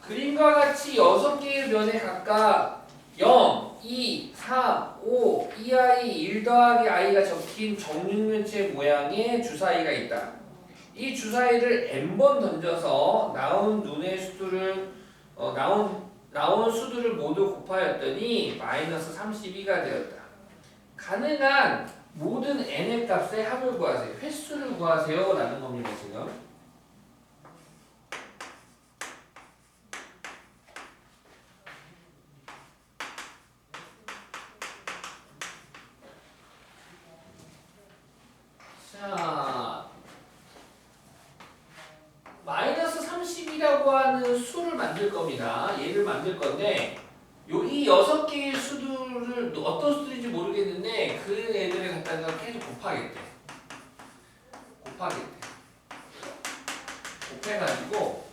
그림과 같이 6개의 면에 각각 0, 2, 3, 5, 2i, 1 더하기 i가 적힌 정육면체 모양의 주사위가 있다. 이 주사위를 n번 던져서 나온 눈의 수들을 나온 수들을 모두 곱하였더니 마이너스 32가 되었다. 가능한 모든 n의 값의 합을 구하세요. 횟수를 구하세요 라는 겁니다. 지금 자, 마이너스 30이라고 하는 수를 만들 겁니다. 얘를 만들 건데 이 6개의 수들을 어떤 수들인지 모르겠는데 그 애들을 갖다가 계속 곱하겠대. 곱해가지고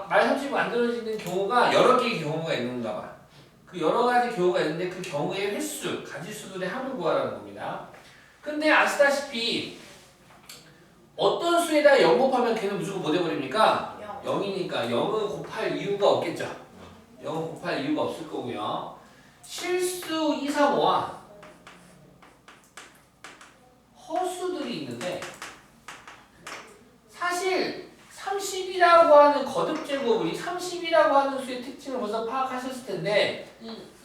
마이너스 30이 만들어지는 경우가 여러 개의 경우가 있는가 봐. 그 여러 가지 경우가 있는데 그 경우의 횟수, 가지수들의 합을 구하라는 겁니다. 근데 아시다시피 어떤 수에다가 0 곱하면 걔는 무조건 뭐 돼버립니까? 0이니까 0은 곱할 이유가 없겠죠. 0은 곱할 이유가 없을 거고요. 실수 2, 3, 5와 허수들이 있는데 사실 30이라고 하는 거듭제곱이 30이라고 하는 수의 특징을 벌써 파악하셨을 텐데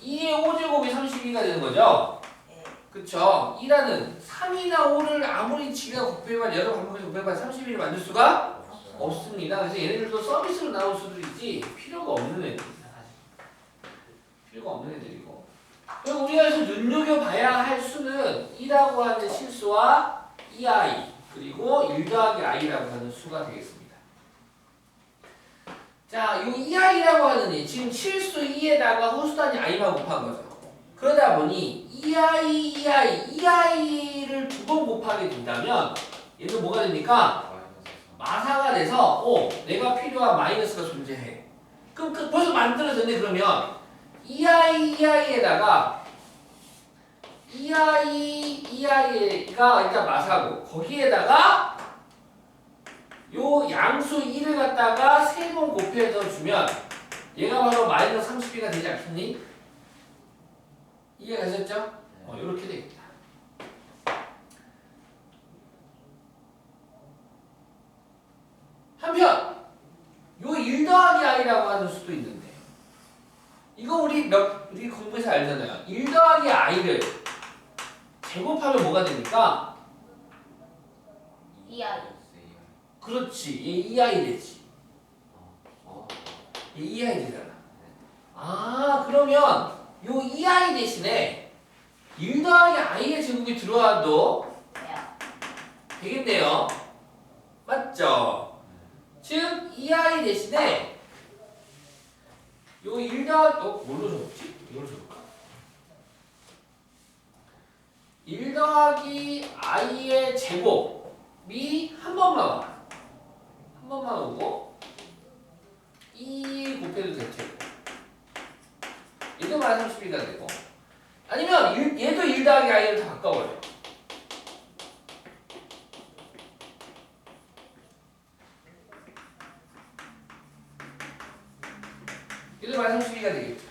2의 5제곱이 32가 되는 거죠? 그쵸? 2라는 3이나 5를 아무리 지가 곱해봐 여러 반복해서 곱해봐 31을 만들 수가 없습니다. 그래서 얘네들도 서비스로 나온 수들이지 필요가 없는 애들입니다. 필요가 없는 애들이고 그리고 우리가 여기서 눈여겨봐야 할 수는 2라고 하는 실수와 2i 그리고 1 더하기 i라고 하는 수가 되겠습니다. 자, 이 2i라고 하는 이 지금 실수 2에다가 허수단위 i만 곱한 거죠. 그러다 보니 2i를 두 번 곱하게 된다면 얘는 뭐가 됩니까? 마사가 돼서 내가 필요한 마이너스가 존재해. 그럼 벌써 만들어졌네. 그러면 2i에다가 2i가 일단 마사고 거기에다가 요 양수 2를 갖다가 3번 곱해서 주면 얘가 바로 마이너스 30이가 되지 않겠니? 이해가셨죠? 이렇게 되겠다. 한편 요 1 더하기 i라고 하는 수도 있는데 이거 우리 공부해서 알잖아요. 1 더하기 i를 제곱하면 뭐가 됩니까? 2i. 그렇지. 얘 2i 되지. 얘 2i 되잖아. 그러면 요 2i 대신에 1 더하기 i의 제곱이 들어와도 되겠네요. 맞죠? 즉 2i 대신에 요 1 더하기 뭘로 적었지? 이걸로 적을까? 1 더하기 i의 제곱이 한 번만 와. 한 번만 오고 2 곱해도 될 테고 얘도 마이너스 32가 되고 아니면 얘도 1 더하기 i를 다 바꿔버려. 얘도 마이너스 32가 되겠죠.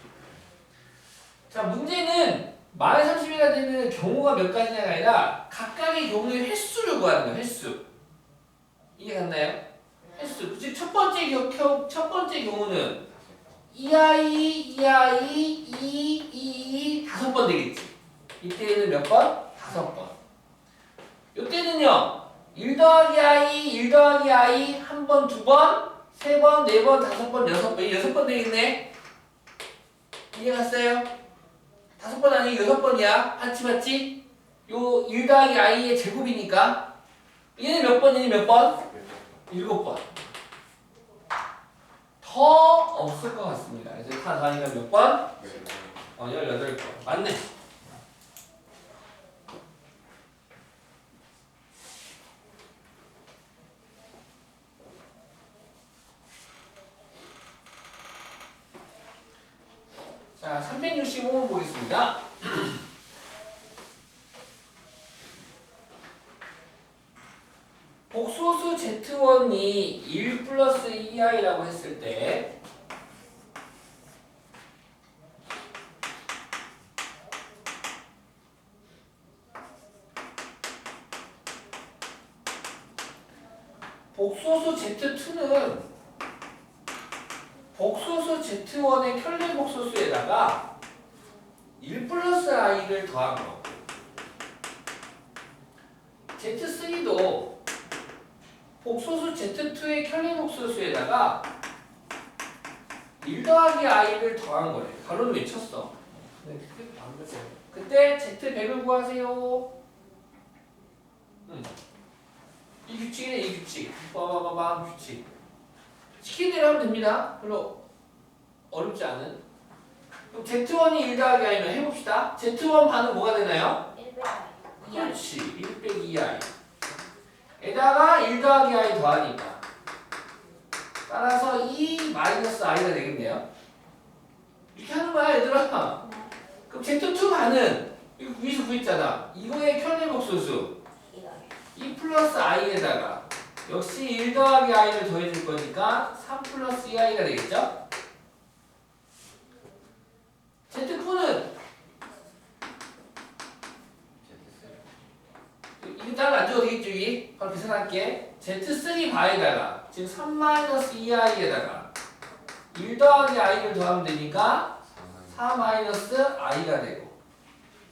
자, 문제는 마이너스 32가 되는 경우가 몇 가지냐가 아니라 각각의 경우의 횟수를 구하는 거예요. 횟수. 이해 갔나요? 횟수. 즉 첫 번째 경우는 2i, 5번 되겠지. 이때는 몇 번? 5번. 이때는요. 1 더하기 i, 한 번, 두 번, 세 번, 네 번, 5번, 6번. 이 6번 되겠네. 이해 갔어요? 5번 아니고 6번이야. 맞지? 요 1 더하기 i의 제곱이니까. 얘는 몇 번이니 몇 번? 7번. 더 없을 것 같습니다. 그래서 다 더하니까 몇 번? 18번. 맞네. 자, 365번 보겠습니다. 복소수 Z1이 1 플러스 2i라고 했을 때 복소수 Z2는 복소수 Z1의 켤레 복소수에다가 1 플러스 i를 더한 거. Z3도 복소수 Z2의 켤레 복소수에다가 1 더하기 i를 더한 거래. 가로는 외쳤어. 네, 그때 Z100을 구하세요. 이 규칙이네, 이 규칙. 빠바바밤 규칙. 시킨 대로 하면 됩니다. 별로 어렵지 않은. 그럼 Z1이 1 더하기 i면 해봅시다. Z1 반은 뭐가 되나요? 1 빼기 i. 그렇지. 1 빼기 2i. 에다가 1 더하기 i 더하니까. 따라서 2 마이너스 i가 되겠네요. 이렇게 하는 거야, 얘들아. 그럼 Z2 반은 이거 위에서 구했잖아. 이거의 켤레 복소수. 2 플러스 i에다가 역시 1 더하기 i를 더해줄 거니까 3 플러스 2i가 되겠죠? Z4는 이거 따로 안 줘도 되겠죠, 위? 바로 계산할게. Z3 바에다가 지금 3 마이너스 2i에다가 1 더하기 i를 더하면 되니까 4 마이너스 i가 되고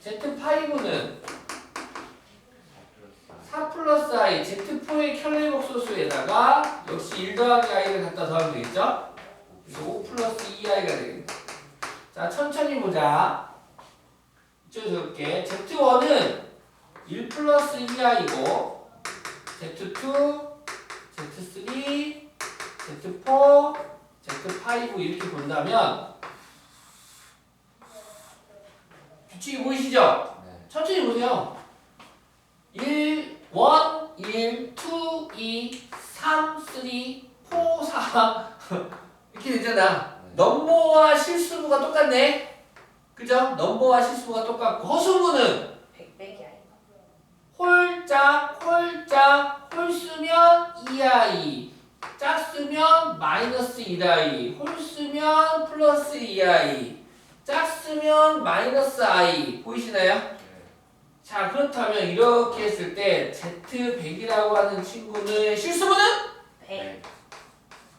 Z5는 4 플러스 i, Z4의 켤레 복소수에다가 역시 1 더하기 i를 갖다 더하면 되겠죠? 그래서 5 플러스 2i가 되겠네. 자, 천천히 보자. 이쪽에 적을게. Z1은 1 플러스 2i고 Z2, Z3, Z4, Z5 이렇게 본다면 규칙이 보이시죠? 네. 천천히 보세요. 1, 1, 2, 3, 4, 4 이렇게 되잖아. 네. 넘버와 실수부가 똑같네. 그죠? 넘버와 실수부가 똑같고 허수부는 100 빼기 i. 홀짝 홀짝 홀수면 2i 짝수면 마이너스 1i 홀수면 플러스 2i 짝수면 마이너스 i 보이시나요? 네. 자, 그렇다면 이렇게 했을 때 Z100이라고 하는 친구는 실수분은? 100.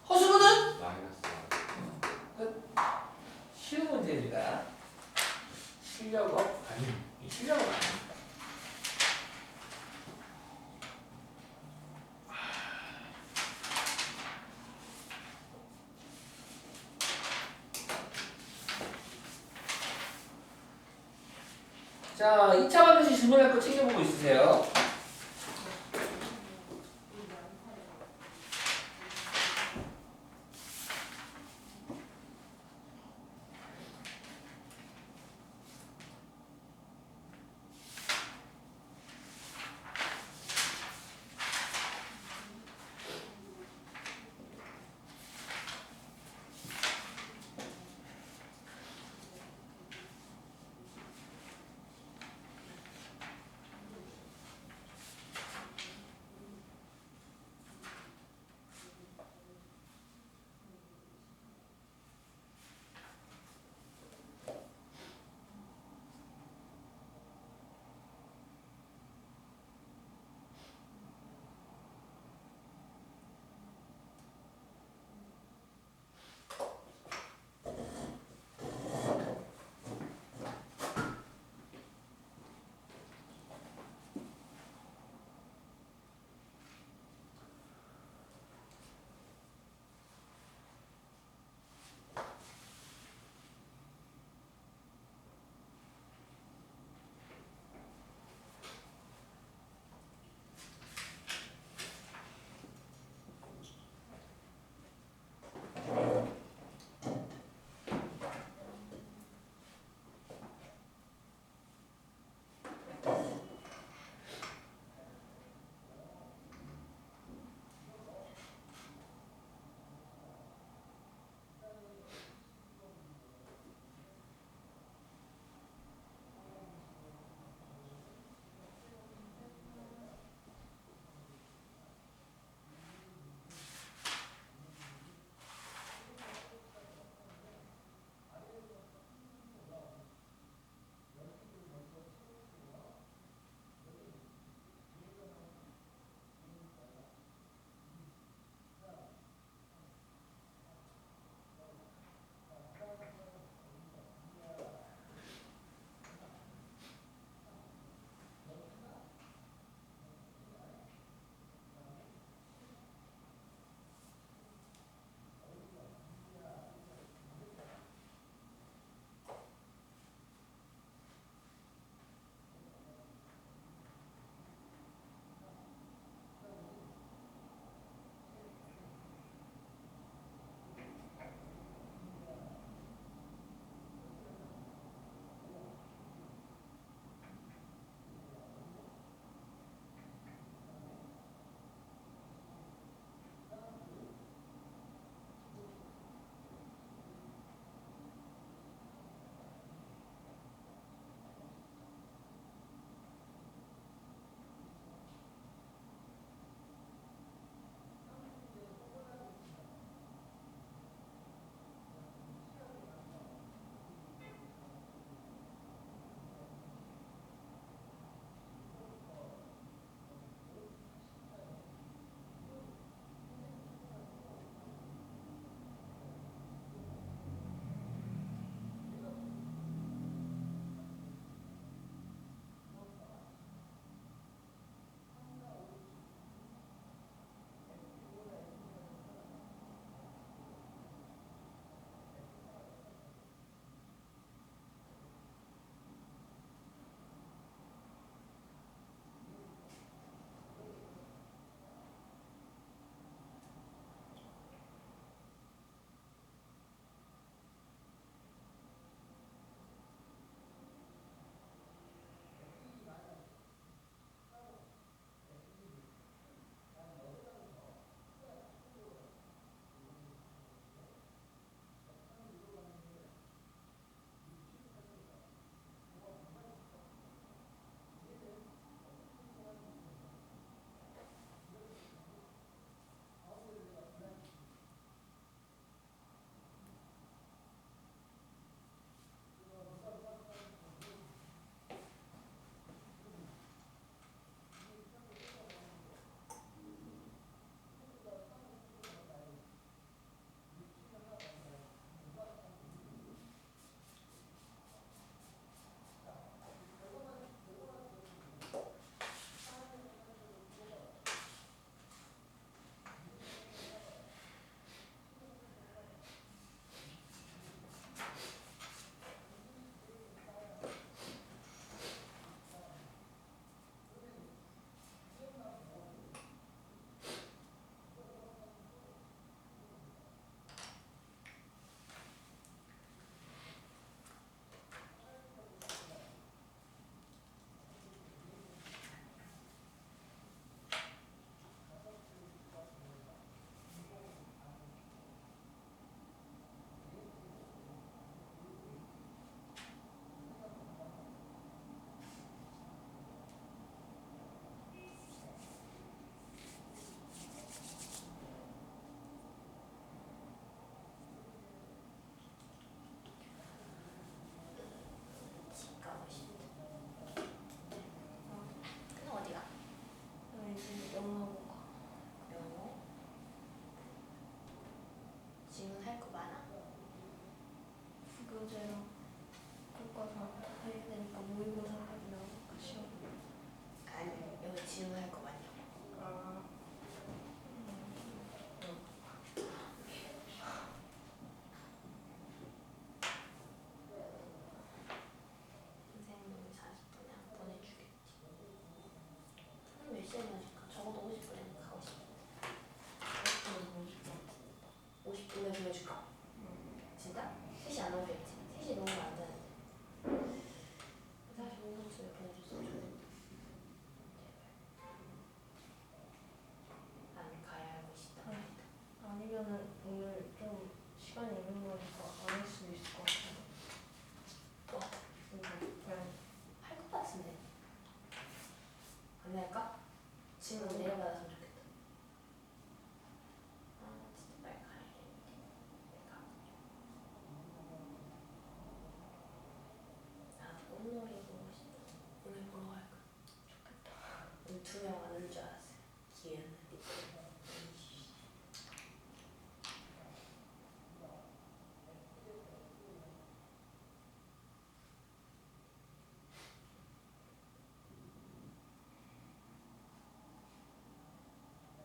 허수분은? 마이너스 쉬운 문제입니다. 실력업? 아니, 실력업 아닙니다. 자, 2차 반드시 질문할 거 챙겨보고 있으세요.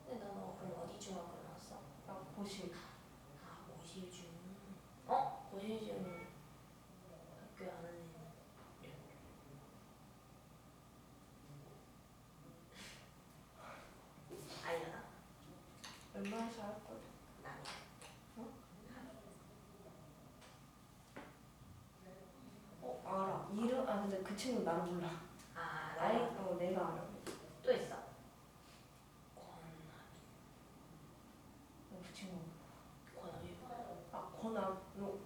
근데 너 그럼 어디 중학교 나왔어? 나 고시. 아, 고시중. 어? 고시중 학교 안 하는 애는 알려나? 얼마나 잘할걸? 나는. 알아. 이름 근데 그 친구 나를 몰라. 아, 아이 나는 내가 알아. 또 있어. 그 친구. 권원유. 권아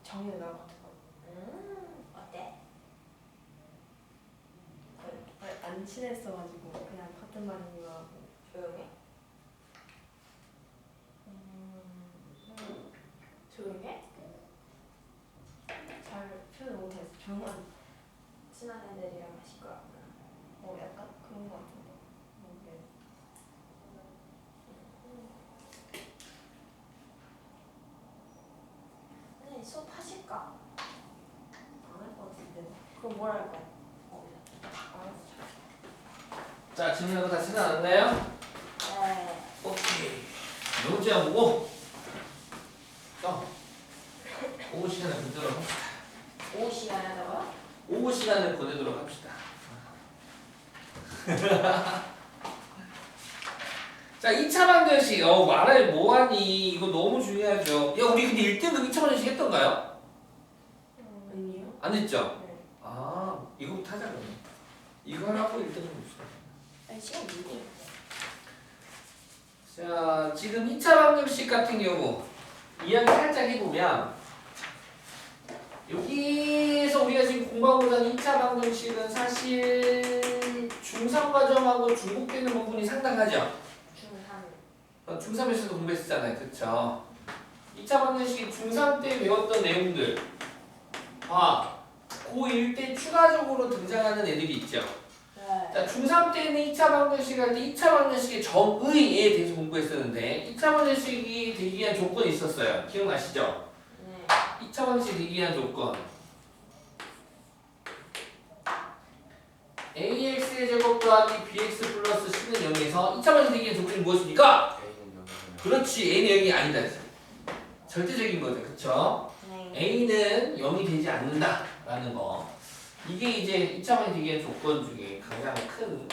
정현이 나랑 같은 거. 어때? 안 친했어가지고 그냥 같은 반인 거 하고. 조용해? 조용해? 잘 표현 못했어. 조용한. 친한 애들이랑 시끄럽구나. 약간 그런 거 같은데. 모르겠네. 선생님 수업 하실까? 안 할 것 같은데. 그럼 뭘 할 거야? 알았어. 자, 질문하고 다 찾아놨나요? 네. 오케이. 문제 안 보고 오후 시간을 보내도록 합시다. 오후 시간에 하자고요? 오후 시간을 보내도록 합시다. 자, 2차 방정식. 말을 뭐하니? 이거 너무 중요하죠. 야, 우리 근데 1등급 2차 방정식 했던가요? 아니요. 안 했죠? 네. 아, 이거부터 하자 그러면. 이거 하고 1등급 봅시다. 아니 시간 뭐니? 자, 지금 2차 방정식 같은 경우 이야기 살짝 해보면 여기서 우리가 지금 공부하고자 2차 방정식은 사실 중3 과정하고 중복되는 부분이 상당하죠? 중3. 중3에서도 공부했었잖아요. 그쵸? 2차 방정식이 중3 때 배웠던 내용들 고1 때 추가적으로 등장하는 애들이 있죠. 네. 자, 중3 때는 2차 방정식 할 때 2차 방정식의 정의에 대해서 공부했었는데 2차 방정식이 되기 위한 조건이 있었어요. 기억나시죠? 네. 2차 방정식이 되기 위한 조건 AX의 제곱 더하기 BX 플러스 C는 0에서 2차 방정식 되기 위한 조건이 무엇입니까? 그렇지, A는 0이 아니다. 절대적인 거죠. 그쵸? 네. A는 0이 되지 않는다라는 거. 이게 이제 2차 방정식 되기 위한 조건 중에 가장 큰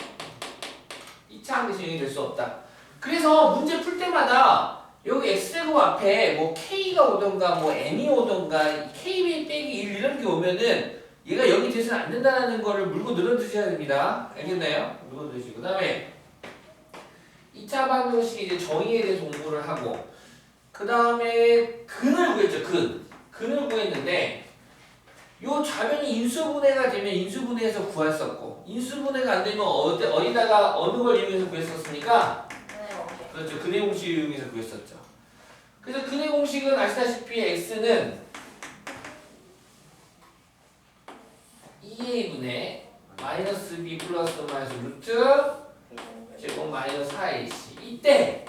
2차 방정식 0이 될 수 없다. 그래서 문제 풀 때마다 여기 x제곱 앞에 뭐 k가 오던가 뭐 n이 오던가 kb 빼기 1 이런 게 오면은 얘가 0이 돼서는 안 된다는 거를 물고 늘어드셔야 됩니다. 알겠나요? 물고 늘으시고 그 다음에 2차 방정식 이제 정의에 대해서 공부를 하고 그 다음에 근을 구했죠. 근을 구했는데 요 좌변이 인수분해가 되면 인수분해해서 구했었고 인수분해가 안 되면 어디다가 어느 걸 이용해서 구했었습니까? 네, 오케이. 그렇죠. 근의 공식을 이용해서 구했었죠. 그래서 근의 공식은 아시다시피 x는 2a분의 마이너스 b 플러스 마이너스 루트 제곱 마이너스 4ac 이때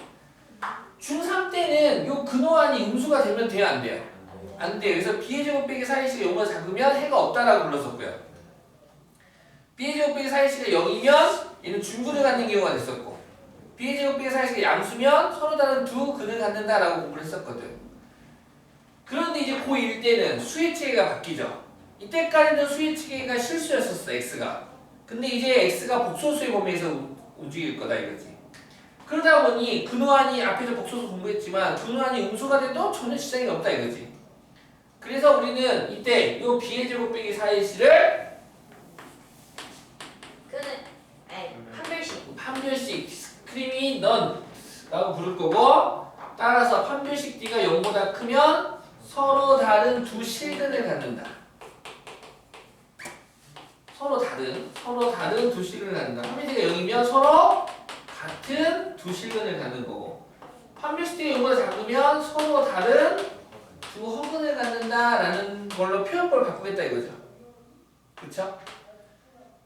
중3 때는 요 근호환이 음수가 되면 돼요? 안 돼요? 안 돼요. 그래서 b의 제곱 빼기 4ac가 0보다 작으면 해가 없다라고 불렀었고요. b의 제곱 빼기 4ac가 0이면 얘는 중근을 갖는 경우가 됐었고 b의 제곱 빼기 4ac가 양수면 서로 다른 두 근을 갖는다라고 공부를 했었거든. 그런데 이제 고1 때는 수의 체계가 바뀌죠. 이때까지는 수의 체계가 실수였었어, x가. 근데 이제 x가 복소수의 범위에서 움직일 거다 이거지. 그러다 보니 근호환이 앞에서 복소수 공부했지만 근호환이 음수가 돼도 전혀 지장이 없다 이거지. 그래서 우리는 이때 요 b의 제곱 빼기 4ac를 판별식 스크림이 넌라고 부를 거고 따라서 판별식 d가 0보다 크면 서로 다른 두 실근을 갖는다. 서로 다른 두 실근을 갖는다. 판별식이 0이면 서로 같은 두 실근을 갖는 거고 판별식 d가 0보다 작으면 서로 다른 두 허근을 갖는다라는 걸로 표현법을 바꾸겠다 이거죠. 그쵸?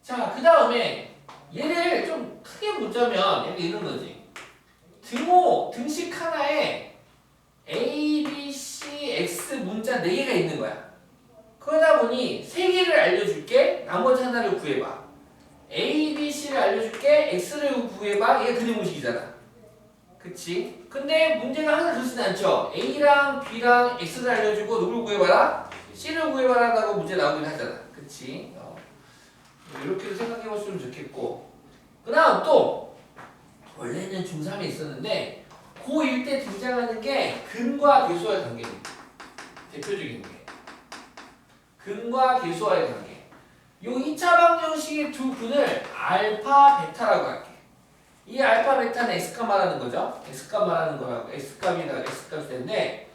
자, 그 다음에 얘를 좀 크게 묻자면 약간 이런 거지. 베타 4개가 있는 거야. 그러다 보니 3개를 알려줄게. 나머지 하나를 구해봐. A, B, C를 알려줄게. X를 구해봐. 얘가 그림공식이잖아. 그치? 근데 문제가 항상 그렇지는 않죠. A랑 B랑 X를 알려주고 누굴 구해봐라? C를 구해봐라 라고 문제 나오긴 하잖아. 그치? 이렇게도 생각해봤으면 좋겠고. 그 다음 또 원래는 중3에 있었는데 고1 때 등장하는 게 근과 계수와의 관계입니다. 대표적인 게 근과 계수와의 관계. 요 2차 방정식의 두 근을 알파, 베타라고 할게. 이 알파, 베타는 X값 말하는 거죠. X값 말하는 거라고. X값이다, X값이 되는데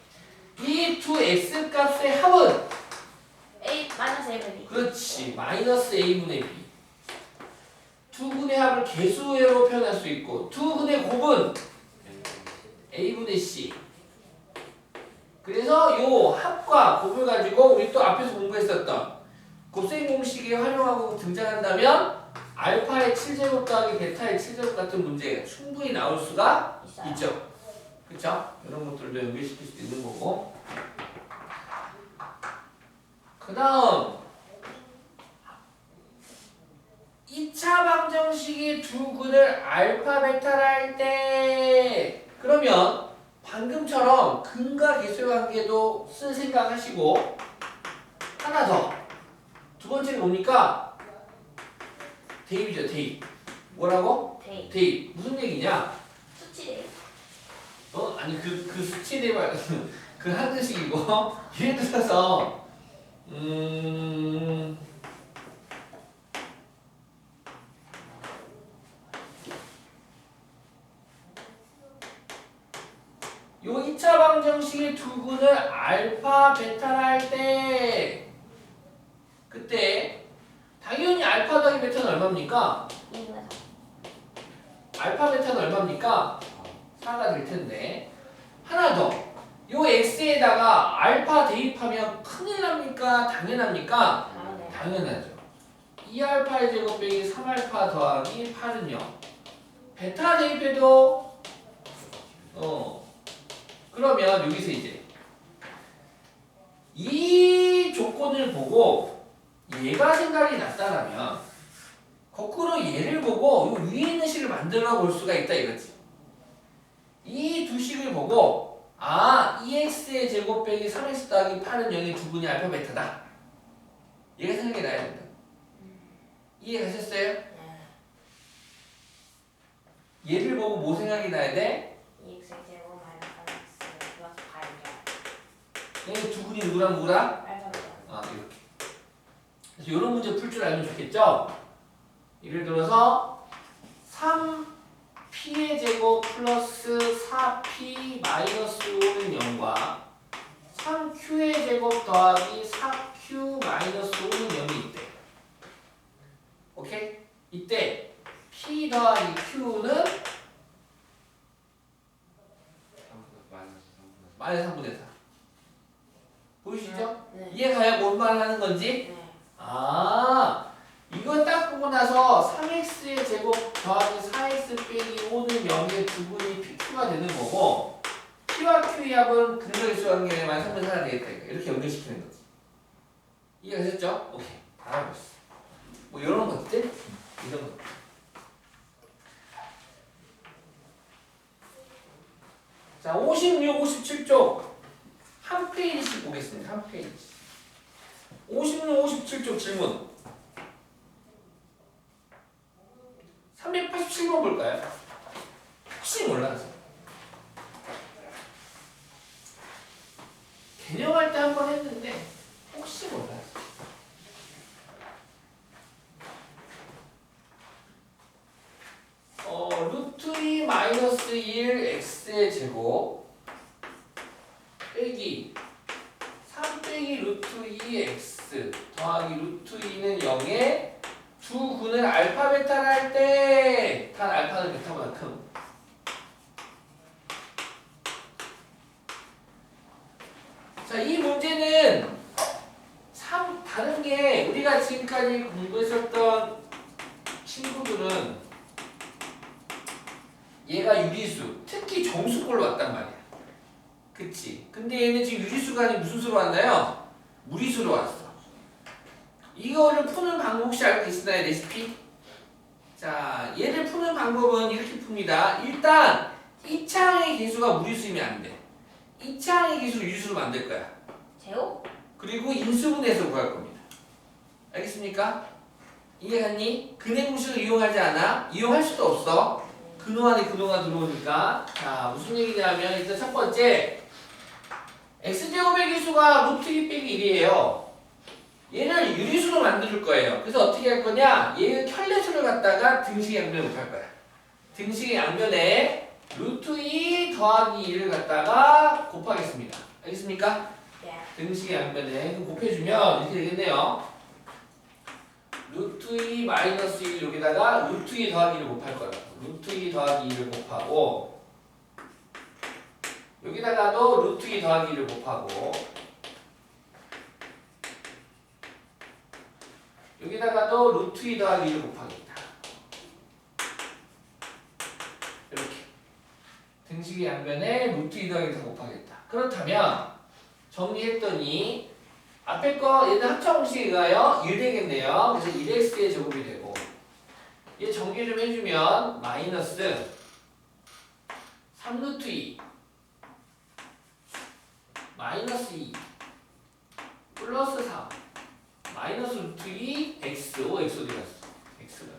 이 두 X값의 합은 A 마이너스 A분의 B. 그렇지. 마이너스 A분의 B. 두 근의 합을 계수로 표현할 수 있고 두 근의 곱은 A분의 C. 그래서 요 합과 곱을 가지고 우리 또 앞에서 공부했었던 곱셈 공식에 활용하고 등장한다면 알파의 7제곱 더하기 베타의 7제곱 같은 문제가 충분히 나올 수가 있어요. 있죠. 그쵸? 이런 것들도 연결시킬 수도 있는 거고. 그 다음 2차 방정식의 두 근을 알파, 베타라 할 때 그러면 방금처럼 근과 계수의 관계도 쓸 생각하시고 하나 더. 두 번째는 뭡니까? 대입이죠, 대입. 뭐라고? 대입. 대입. 무슨 얘기냐? 수치 대입. 아니 그 수치 대입 그 한글식이고 예를 들어서 요 2차 방정식의 두 근을 알파, 베타라 할 때 그때 당연히 알파 더하기 베타는 얼마입니까? 2분의 4. 알파, 베타는 얼마입니까? 4가 될 텐데 하나 더. 요 x에다가 알파 대입하면 큰일 납니까? 당연합니까? 당연해요. 당연하죠. 2알파의 제곱 빼기 3알파 더하기 8은요. 베타 대입해도 그러면 여기서 이제 이 조건을 보고 얘가 생각이 났다라면 거꾸로 얘를 보고 이 위에 있는 식을 만들어 볼 수가 있다 이거지. 이 두 식을 보고 2x의 제곱 빼기 3x 더하기 8은 0의 두 분이 알파 베타다. 얘가 생각이 나야 된다. 이해 가셨어요? 네. 얘를 보고 뭐 생각이 나야 돼? 2x 제곱 마이너스 3x 플러스 8이죠. 얘 두 분이 누구랑 누구랑? 알파 베타. 이렇게. 그래서 이런 문제 풀 줄 알면 좋겠죠? 예를 들어서 3p의 제곱 플러스 4p 마이너스 5는 0과 3q의 제곱 더하기 4q 마이너스 5는 0이 있대. 오케이? 이때 p 더하기 q는 마이너스 3분의 4. 보이시죠? 네. 이해가요? 뭔 말을 하는 건지? 네. 이거 딱 보고 나서 3x의 제곱 더하기 4x 빼기 5는 0의 두분이 pq가 되는 거고 p와 q의 합은 근거일수 관계에 만 3분의 4가 되겠다. 이렇게 연결시키는 거지. 이해가셨죠? 오케이. 다 알고 있어. 뭐 이런 것들? 이런 것들. 자, 56, 57쪽 한 페이지씩 보겠습니다. 한 페이지. 56, 57쪽 질문. 387번 볼까요? 혹시 몰라서. 개념할 때 한 번 했는데 혹시 몰라서. 루트 2 마이너스 1 x의 제곱 빼기 3 빼기 루트 2 x 더하기 루트 2는 0에 두 근을 알파 베타를 할 때 단 알파는 베타보다 큰. 자, 이 문제는 참 다른 게 우리가 지금까지 공부했었던 친구들은 얘가 유리수, 특히 정수꼴로 왔단 말이야. 그치. 근데 얘는 지금 유리수가 아닌 무슨 수로 왔나요? 무리수로 왔어. 이거를 푸는 방법 혹시 알고 계시나요? 레시피? 자, 얘를 푸는 방법은 이렇게 풉니다. 일단 이차항의 개수가 무리수이면 안 돼. 이차항의 개수를 유리수로 만들 거야. 제곱? 그리고 인수분해해서 구할 겁니다. 알겠습니까? 이해갔니? 근해 공식을 이용하지 않아? 이용할 수도 없어. 근호 안에 근호가 들어오니까. 자, 무슨 얘기냐면 일단 첫 번째 x제곱의 개수가 루트 2 빼기 1이에요. 얘를 유리수로 만들 거예요. 그래서 어떻게 할 거냐? 얘는 켤레수를 갖다가 등식의 양면에 곱할 거야. 등식의 양면에 루트 2 더하기 1을 갖다가 곱하겠습니다. 알겠습니까? 네. 등식의 양면에 그럼 곱해주면 이렇게 되겠네요. 루트 2 마이너스 1 여기다가 루트 2 더하기 1을 곱할 거예요. 루트 2 더하기 1을 곱하고 여기다가도 루트 2 더하기 1을 곱하고 여기다가도 루트 2 더하기 1을 곱하겠다. 이렇게 등식의 양면에 루트 2 더하기 1을 곱하겠다. 그렇다면 정리했더니 앞에 거 얘는 합차 공식에 의하여 1 되겠네요. 그래서 1x의 제곱이 되고 얘 정리 좀 해주면 마이너스 3루트 2 마이너스 2 플러스 3 마이너스 루트 2 x 오 x 어디 갔어? x가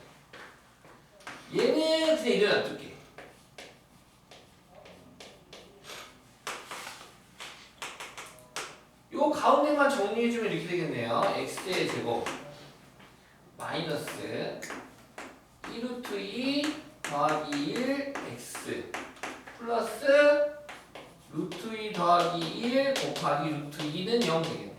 얘는 그냥 이래 놔둘게. 요 가운데만 정리해주면 이렇게 되겠네요. x의 제곱 마이너스 1루트 2 더하기 1 x 플러스 루트 2 더하기 1 곱하기 루트 2는 0 되겠네.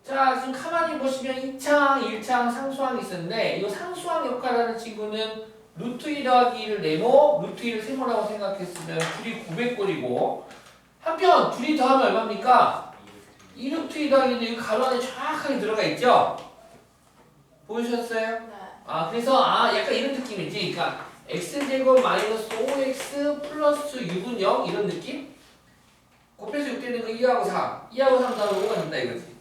자, 지금 가만히 보시면 2차항, 1차항, 상수항이 있었는데 이 상수항 역할하는 친구는 루트 2 더하기 1을 네모, 루트 2를 세모라고 생각했으면 둘이 900골이고 한편 둘이 더하면 얼마입니까? 2루트 2 더하기 1 이거 가로 안에 정확하게 들어가 있죠? 보이셨어요? 네. 그래서 약간 이런 느낌이지. 그러니까 x제곱 마이너스 5x 플러스 6은 0 이런 느낌? 곱해서 6 되는 거 2하고 3 2하고 3 더하면 5가 된다 이거지.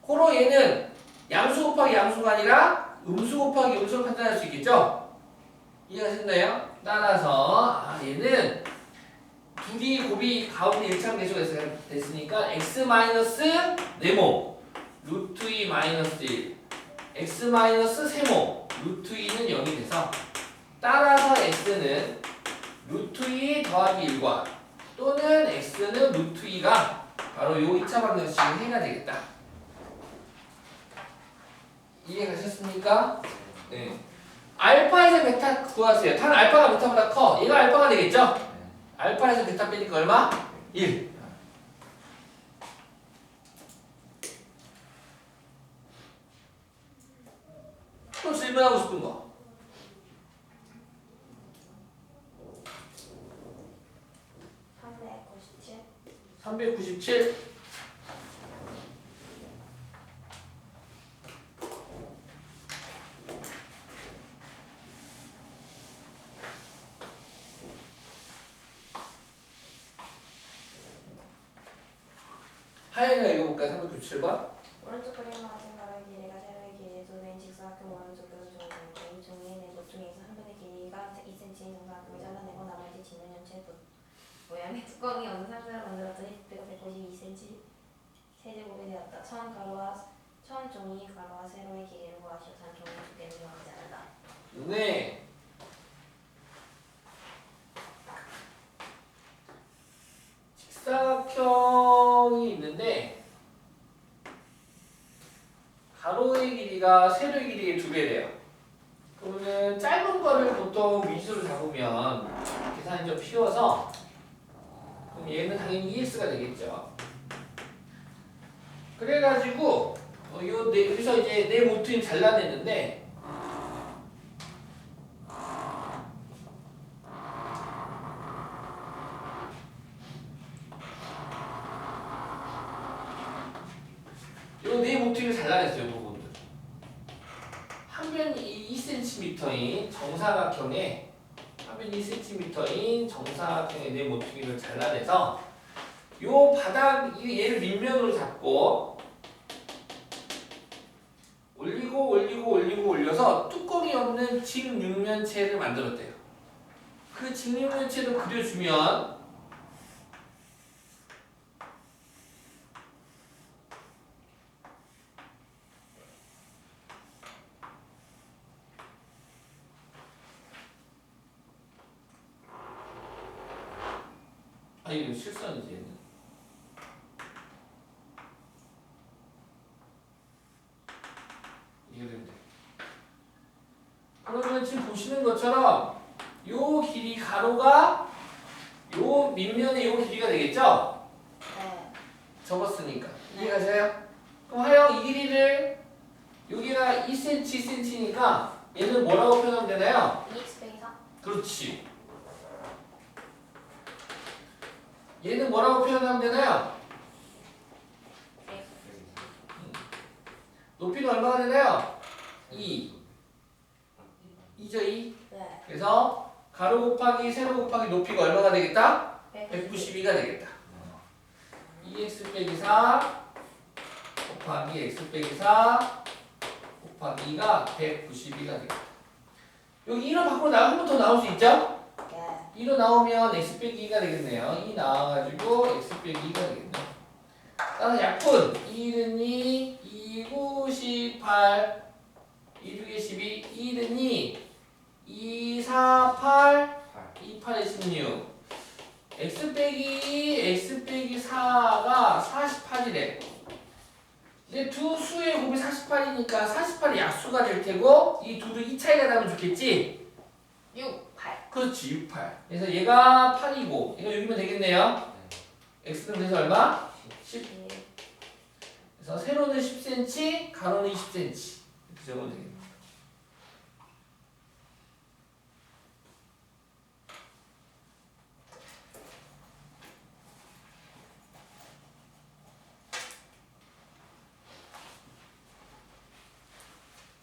고로 얘는 양수 곱하기 양수가 아니라 음수 곱하기 음수로 판단할 수 있겠죠? 이해가 됐나요? 따라서 얘는 둘이 곱이 가운데 1차항 개수가 됐으니까 x 마이너스 네모 루트 2 마이너스 1 x 마이너스 세모 루트 2는 0이 돼서 따라서 x는 루트 2 더하기 1과 또는 x는 루트 2가 바로 요 2차 방정식의 해가 되겠다. 이해가셨습니까? 네. 알파에서 베타 구하세요. 단 알파가 베타보다 커. 얘가 알파가 되겠죠? 알파에서 베타 빼니까 얼마? 1. 또 질문하고 싶은 거. 네. 397. 397. 하연이가 읽어볼까요? 397번. 오른쪽 그림과 같은 가로의 길이가 세로의 길이에 두 배인 직사각형 오른쪽으로 정리되고 이 종이의 내곱 중에서 한 변의 길이가 2cm인 정사각형을 잘라내고 나머지 지문 전체 모양의 뚜껑이 어느 상태로 만들었더니 그때가 192cm 세제곱이 되었다. 처음 종이 가로와 세로의 길이를 구하시오. 단 종이 두 개는 정하지 않는다. 네. 직사각형이 있는데 가로의 길이가 세로의 길이의 2배래요. 그러면 짧은 거를 보통 미수로 잡으면 계산이 좀 쉬워서 그럼 얘는 당연히 EX가 되겠죠. 그래가지고 여기서 이제 내 모퉁이 잘라냈는데 요 네 모퉁이를 잘라냈어요. 부분들. 한 변이 2cm인 정사각형에 한 302cm인 정사각형의 네 모퉁이를 잘라내서 요 바닥 얘를 밑면으로 잡고 올려서 뚜껑이 없는 직육면체를 만들었대요. 그 직육면체를 그려주면 이거 실수하는지 얘는. 이게 되면 돼. 그러면 지금 보시는 것처럼 요 길이 가로가 요 밑면의 요 길이가 되겠죠? 네. 접었으니까. 이해가세요? 그럼 하여 이 길이를 여기가 2cm, 2cm니까 얘는 뭐라고 표현하면 되나요? 2x 빼기 4. 그렇지. 얘는 뭐라고 표현하면 되나요? 높이는 얼마가 되나요? 2. 2죠, 2. 네. 그래서 가로 곱하기 세로 곱하기 높이가 얼마가 되겠다? 192. 192가 되겠다. 2x 빼기 4 곱하기 x 빼기 4 곱하기 2가 192가 되겠다. 여기 1은 밖으로 한 번 더 나올 수 있죠? 네. 2로 나오면 x 빼기 2가 되겠네요. 2 나와가지고 x 빼기 2가 되겠네요. 따라서 약분 2는 2, 2, 9, 18 2, 6에 12 2는 2, 2, 4, 8 2, 8에 16 x 빼기 4가 48이래. 근데 두 수의 곱이 48이니까 48이 약수가 될 테고 이 둘은 이 차이가 나면 좋겠지? 6, 8. 그렇지 6, 8. 그래서 얘가 8이고 얘가 6이면 되겠네요. x는 그래서 얼마? 10. 그래서 세로는 10cm, 가로는 20cm 이렇게 적으면 되겠네.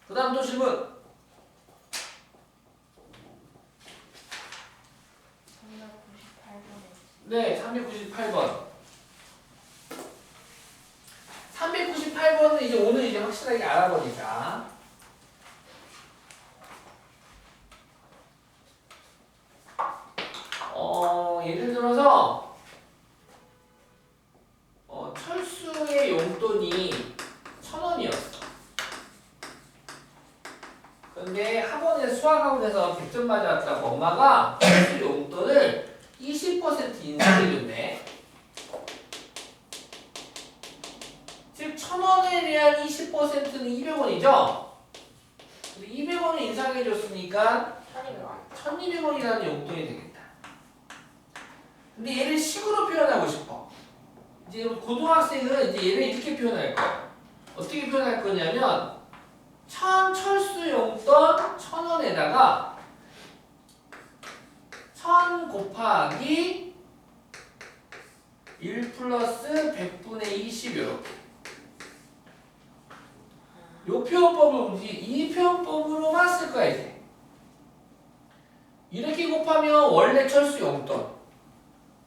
그 다음 또 질문. 398번에 네, 398번. 398번은 이제 오늘 이제 확실하게 알아보니까. 예를 들어서 철수의 용돈이 1,000원이었어. 근데 학원에 수학학원에서 100점 맞았다고 엄마가 철수 용돈을 20% 인상해줬네. 즉 1,000원에 대한 20%는 200원이죠. 200원을 인상해줬으니까 1,200원이라는 용돈이 되겠다. 근데 얘를 식으로 표현하고 싶어. 이제 고등학생은 이제 얘를 이렇게 표현할 거야. 어떻게 표현할 거냐면 철수 용돈 1,000원에다가 1,000 곱하기 1 플러스 100분의 20 이렇게. 요 표현법을 이 표현법으로만 쓸 거야 이제. 이렇게 곱하면 원래 철수 용돈.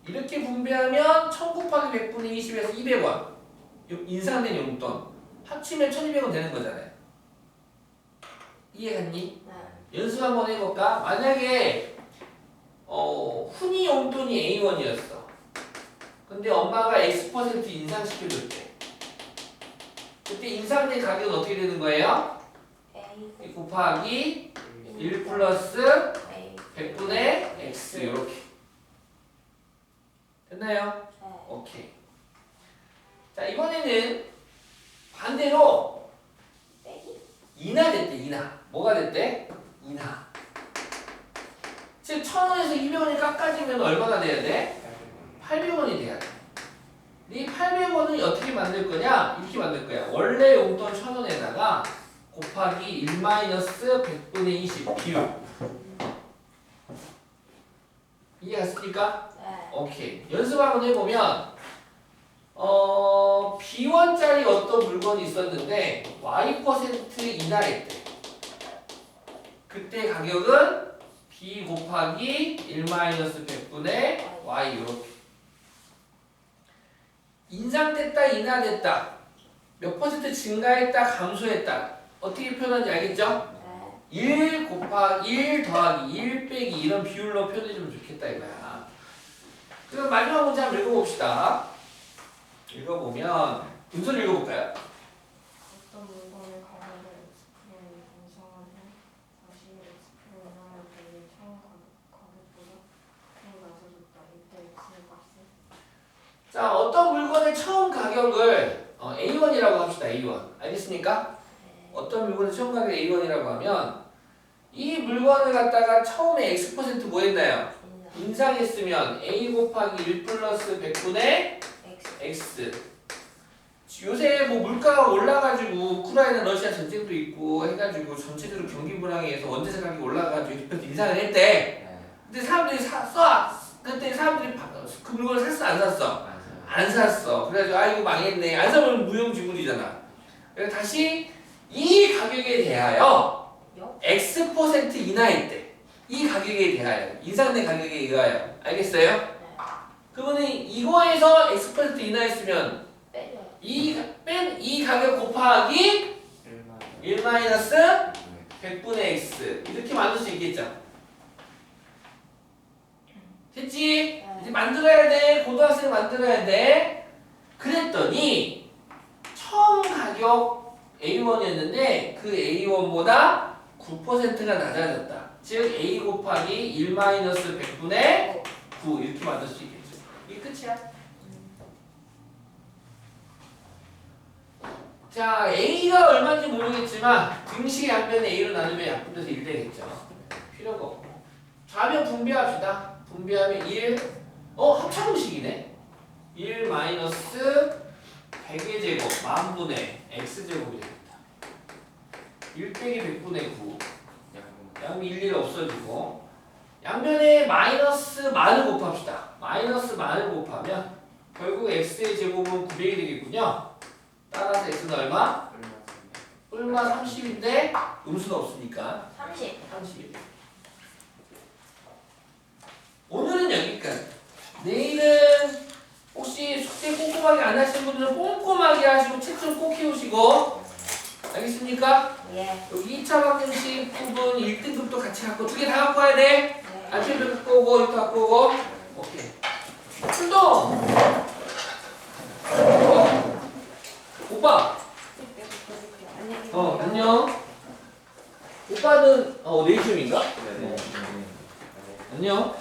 이렇게 분배하면 1,000 곱하기 100분의 20에서 200원. 인상된 용돈. 합치면 1,200원 되는 거잖아요. 이해갔니? 네. 연습 한번 해볼까? 만약에 훈이 용돈이 A1이었어. 근데 엄마가 X% 인상시켜줬대. 그때 인상된 가격은 어떻게 되는 거예요? A, 곱하기 1 플러스 A. 100분의 X 이렇게. 됐나요? 네. 오케이. 자 이번에는 반대로 빼기? 인하 됐대. 인하. 뭐가 됐대? 인하. 즉 1,000원에서 200원이 깎아지면 얼마나 돼야 돼? 800원이 돼야 돼. 이 800원을 어떻게 만들 거냐? 이렇게 만들 거야. 원래 용돈 1,000원에다가 곱하기 1 마이너스 100분의 20 비율. 이해갔습니까? 네. 오케이. 연습 한번 해보면 B1짜리 어떤 물건이 있었는데 Y% 인하했대. 그때 가격은 b 곱하기 1-100분의 y 이렇게. 인상됐다, 인하됐다. 몇 퍼센트 증가했다, 감소했다. 어떻게 표현하는지 알겠죠? 네. 1 곱하기 1 더하기 1 빼기 이런 비율로 표현해주면 좋겠다 이거야. 그럼 마지막 문제 한번 읽어봅시다. 읽어보면 문서를 읽어볼까요? 어떤 물건의 가격을 X프로 인상하면 다시 X프로 인하면 되게 처음 가격보다 더 낮아졌다. 이때 X의 값은 자, 어떤 물건의 처음 가격을 A1이라고 합시다. A1. 알겠습니까? 네. 어떤 물건의 처음 가격 A1이라고 하면 이 물건을 갖다가 처음에 X% 뭐 했나요? 인상했으면 A 곱하기 1 플러스 100분의 X. 요새 뭐 물가가 올라가지고 우크라이나 러시아 전쟁도 있고 해가지고 전체적으로 경기 불황에서 원자재 가격이 올라가가지고 인상을 했대. 근데 사람들이 그때 사람들이 그 물건을 샀어 안 샀어? 안 샀어. 그래가지고 아이고 망했네. 안 사면 무용지물이잖아. 그래서 다시 이 가격에 대하여 X% 인하했대. 이 가격에 대하여 인상된 가격에 의하여. 알겠어요? 네. 그러면 이거에서 X% 인하했으면 빼려. 이 가격 곱하기 1-100분의 X 이렇게 만들 수 있겠죠? 됐지? 네. 이제 만들어야 돼. 고등학생 만들어야 돼. 그랬더니 처음 가격 A1이었는데 그 A1보다 9%가 낮아졌다. 즉 A 곱하기 1-100분의 9 이렇게 만들 수 있겠죠. 이게 끝이야. 자, A가 얼마인지 모르겠지만 등식의 양변에 A로 나누면 약분돼서 1 되겠죠. 필요가 없고. 좌변 분배합시다. 분배하면 1, 합차공식이네. 1 마이너스 100의 제곱 만분의 x제곱이 됩니다. 1 빼기 100분의 9. 양면 일일이 없어지고 양변에 마이너스 만을 곱합시다. 마이너스 만을 곱하면 결국 x의 제곱은 900이 되겠군요. 따라서 x는 얼마? 얼마 30인데 음수는 없으니까 30. 30. 오늘은 여기까지. 내일은 혹시 숙제 꼼꼼하게 안 하시는 분들은 꼼꼼하게 하시고 책 좀 꼭 해오시고. 알겠습니까? 예. 여기 2차 방정식 부분 1등급도 같이 갖고 두 개 다 갖고 와야 돼. 네. 아침에도 갖고 오고 이거 갖고 오고. 오케이. 출동. 오빠. 안녕. 오빠는 내일 시험인가? 안녕.